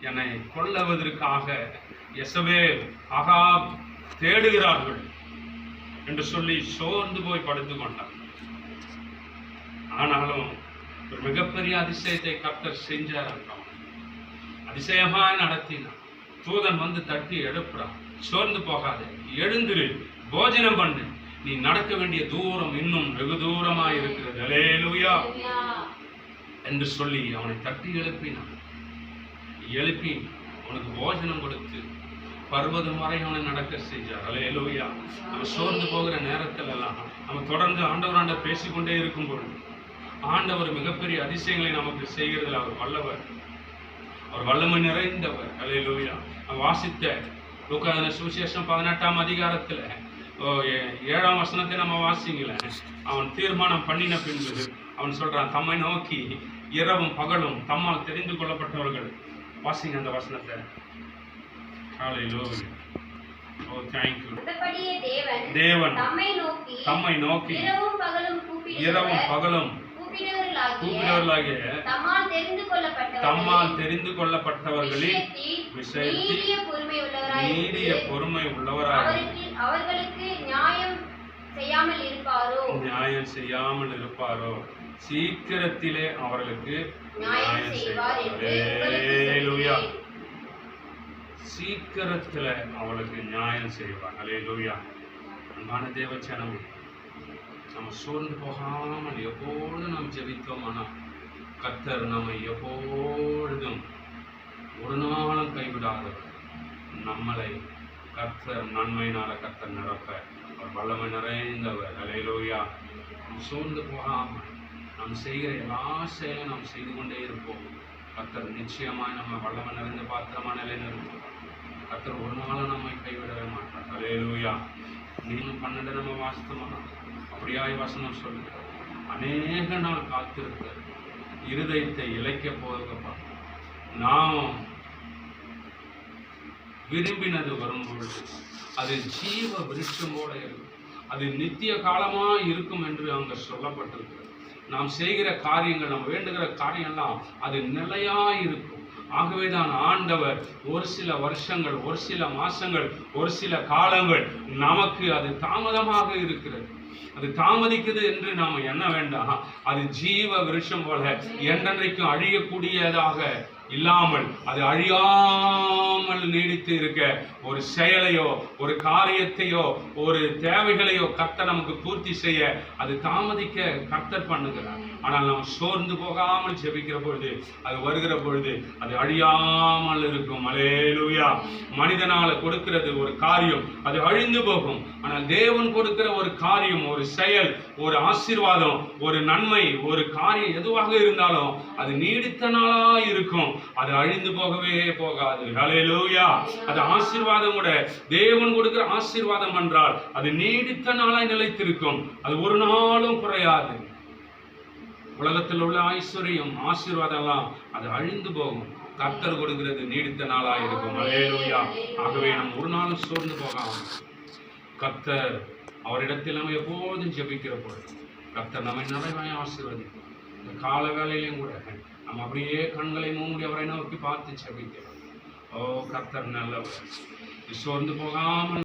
என்னை கொல்லுவதற்காக யெசபேல் ஆகாப் தேடுகிறார்கள் என்று சொல்லி சோர்ந்து போய் படுத்து கொண்டார். ஆனாலும் ஒரு மிகப்பெரிய அதிசயத்தை கர்த்தர் செஞ்சார். அதிசயமா நடத்தினார். தூதன் வந்து தட்டி எழுப்புறான். சோர்ந்து போகாதே, எழுந்திரு, போஜனம் பண்ணு, நீ நடக்க வேண்டிய தூரம் இன்னும் வெகு தூரமா இருக்கிறது, அல்லேலூயா என்று சொல்லி அவனை தட்டி எழுப்பினான். எழுப்பி அவனுக்கு போஜனம் கொடுத்து பர்வதம் வரை அவனை நடக்க செஞ்சார். அல்லேலூயா. நம்ம சோர்ந்து போகிற நேரத்தில் எல்லாம் நம்ம தொடர்ந்து ஆண்டவராண்ட பேசிக்கொண்டே இருக்கும் பொழுது ஆண்டவர் மிகப்பெரிய அதிசயங்களை நமக்கு செய்கிறதில் அவர் வல்லவர், அவர் வல்லமை நிறைந்தவர். அல்லேலூயா. வாசித்த லூக்கா சுவிசேஷம் 18ஆம் அதிகாரத்தில் 7ஆம் வசனத்தை நம்ம வாசிங்கள. அவன் தீர்மானம் பண்ணின பின்பு அவன் சொல்றான், தம்மை நோக்கி இரவும் பகலும் தம்மால் தெரிந்து கொள்ளப்பட்டவர்கள். வாசிங்க அந்த வசனத்தை. ஹல்லேலூயா. ஓ thank you. தேவன் தம்மை நோக்கி இரவும் பகலும் கூப்பிடுவர்களாகிய தம்மால் தெரிந்து கொள்ளப்பட்டவர்களின் விஷயத்தில் நீடிய பொறுமை உள்ளவராக அவர்களுக்கு நியாயம் செய்யாமல் இருப்பாரோ சீக்கிரத்திலே அவர்களுக்கு நியாயம் செய்வார். அல்லேலூயா. சீக்கிரத்தில் அவளுக்கு நியாயம் செய்வார். அல்லேலூயா. அன்பான தேவச்சனமே, நம்ம சோர்ந்து போகாமல் எப்பொழுதும் நாம் ஜெபித்தோமானால் கர்த்தர் நம்மை எப்பொழுதும் ஒரு நாளும் கைவிடாதவர். நம்மளை கர்த்தர் நன்மையினால கர்த்தர் நிரப்ப அவர் வல்லமை நிறைந்தவர். அல்லேலூயா. நாம் சோர்ந்து போகாமல் நாம் செய்கிற எல்லா செயலும் நாம் செய்து கொண்டே இருப்போம். கர்த்தர் நிச்சயமாய் நம்ம வல்லமை நிறைந்த பாத்திரமான நிலையில் இருப்போம். கர்த்தர் ஒரு நாளும் நம்மை கைவிடவே மாட்டார். அல்லேலூயா. நீங்களும் 12 நம்ம வாசித்தோம்னா அப்படியாய் வசனம் சொல்லுங்க. அநேக நாள் காத்திருக்க இருதயத்தை இழைக்க போகப்பா நாம் விரும்பினது வரும்பொழுது அது ஜீவ விருட்சம் போல இருக்கும், அது நித்திய காலமா இருக்கும் என்று அங்க சொல்லப்பட்டிருக்கிறது. நாம் செய்கிற காரியங்கள், நம்ம வேண்டுகிற காரியம்லாம் அது நிலையா இருக்கும். ஆகவேதான் ஆண்டவர் ஒரு சில வருஷங்கள், ஒரு சில மாசங்கள், ஒரு சில காலங்கள் நமக்கு அது தாமதமாக இருக்கிறது, அது தாமதிக்குது என்று நாம் எண்ண வேண்டாம். அது ஜீவ விருட்சம் போல என்றென்றைக்கும் அழியக்கூடியதாக இல்லாமல் அது அழியாமல் நீடித்து இருக்க ஒரு செயலையோ ஒரு காரியத்தையோ ஒரு தேவைகளையோ கர்த்தர் நமக்கு பூர்த்தி செய்ய அது தாமதிக்க கர்த்தர் பண்ணுகிறார். ஆனால் நாம் சோர்ந்து போகாமல் ஜெபிக்கிற பொழுது அது வருகிற பொழுது அது அழியாமல் இருக்கும். அல்லேலூயா. மனிதனால கொடுக்கிறது ஒரு காரியம் அது அழிந்து போகும். ஆனால் தேவன் கொடுக்கிற ஒரு காரியம், ஒரு செயல், ஒரு ஆசீர்வாதம், ஒரு நன்மை, ஒரு காரியம் எதுவாக இருந்தாலும் அது நீடித்த நாளா இருக்கும், அது அழிந்து போகவே போகாது. அல்லேலூயா. அது ஆசீர்வாதம் கூட தேவன் கொடுக்கிற ஆசீர்வாதம் என்றால் அது நீடித்த நாளாய் நிலைத்திருக்கும், அது ஒரு நாளும் குறையாது. உலகத்தில் உள்ள ஐஸ்வர்யம் ஆசீர்வாதம் எல்லாம் அது அழிந்து போகும், கர்த்தர் கொடுக்கிறது நீடித்த நாளாய் இருக்கும். அல்லேலூயா. ஆகவே நம்ம ஒரு நாளும் சோர்ந்து போகாமல் கர்த்தர் அவரிடத்தில் நம்ம எப்போதும் ஜெபிக்கிற பொழுது கர்த்தர் நம்மை நிறைவாய் ஆசீர்வதிக்கும். இந்த கால வேளையிலையும் கூட நம்ம அப்படியே கண்களை மூடி அவரை நோக்கி பார்த்து ஜெபிக்கிறோம். ஓ கர்த்தர் நல்லவர். சோர்ந்து போகாமல்